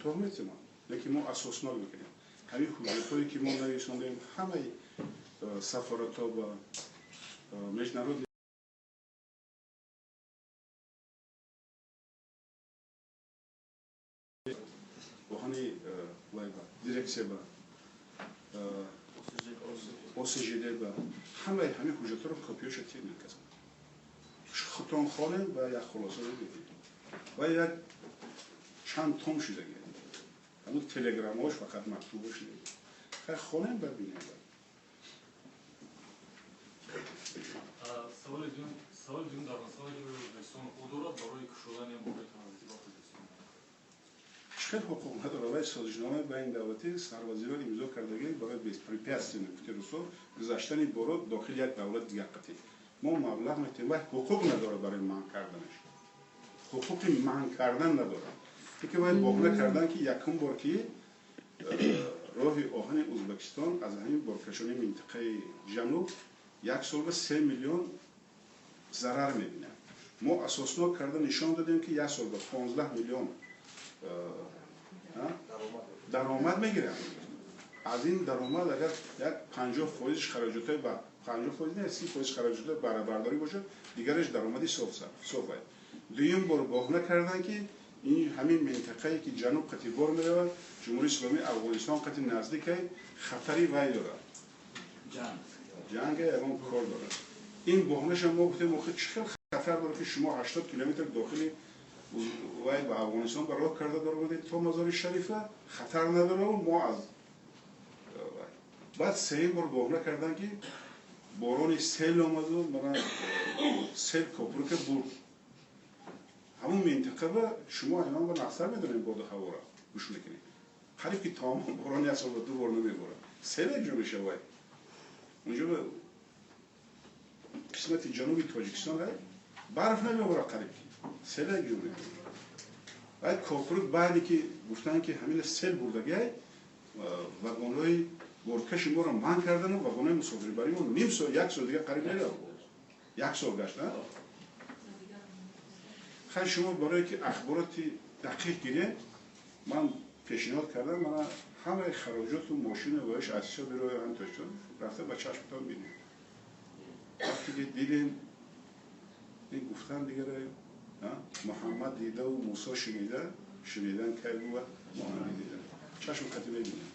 تهمت ما لیکن ما اساسنال میکنیم همین حجتایی که ما نویساندیم همه سفارت ها و مجنرود بخانی دیرکسیه با OCJD با همه حجت رو کپیوش تیر میکنم خطان خاله و یک خلاصه رو بگیریم و یک چند توم شده گیریم همون تلگراماش فقط مکتوبش نگیریم خیلی خانه ببینیم سوال دیون در مسئله O'zbekiston حضورات برای کشودن یا برای تنظیمات O'zbekiston چقدر حقوق نداره باید سازشنامه بین دولتی سربازیان امضا کردگی برای препятствия نفتی گذاشتن بارود داخل یک دولت دیگر قطعی ما مبلغ میتیم باید حقوق نداره برای منع کردنش حقوق منع کردن نداره که باید بهانه کردن که یکم بار که راه آهن ازبکستان از همین بارکشانی منطقه جنوب یک سال 3 میلیون ضرر میبینه ما اساسنا کرده نشان دادیم که یک سال 15 میلیون درآمد میگیره از این درآمد اگر یک 50% خراجات با 50% نه 30% خراجات برابرداری باشه دیگرش درآمدی صفر دویم بار بهانه کردن که این همین منطقه‌ای که جنوب قطعی بار میره جمهوری اسلامی افغانستان قطعی نزدیکه خطری وای داره جنگ اون کار داره این بهانه‌ش ما گفتیم آخه چقدر خطر داره که شما 80 کیلومتر داخلی وای با افغانستان به راه کرده داره تا مزار شریفه خطر نداره و ما از بعد سه بار بهانه کردن که باران سیل آمد و من سیل کپر که برد همون منطقه با شما اینا با نقصر میدونیم باد هوا را گوش میکنید قریب که تمام باران یک سال 2 بار نمیباره سیل اینجا میشه وای اونجا به قسمت جنوبی تاجیکستان هست برف نمیباره قریب سیل اینجا میشه باید کافرود بعدی که گفتن که همین سیل بردگی وگان‌های بردکش ما را منع کردن و وگان‌های مسافری بری ما نیم سال یک سال دیگه قریب نمیره یک سال گشت نه خیلی شما برای که اخباراتی دقیق گیره من پیشنهاد کردم من همه خراجات و ماشین و وایش اساسا برای هم داشتم رفته با چشمتان بینیم وقتی که دیدیم این گفتن دیگه محمد دیده و موسی شنیدن که بود محمد دیده چشم خطیبه بینیم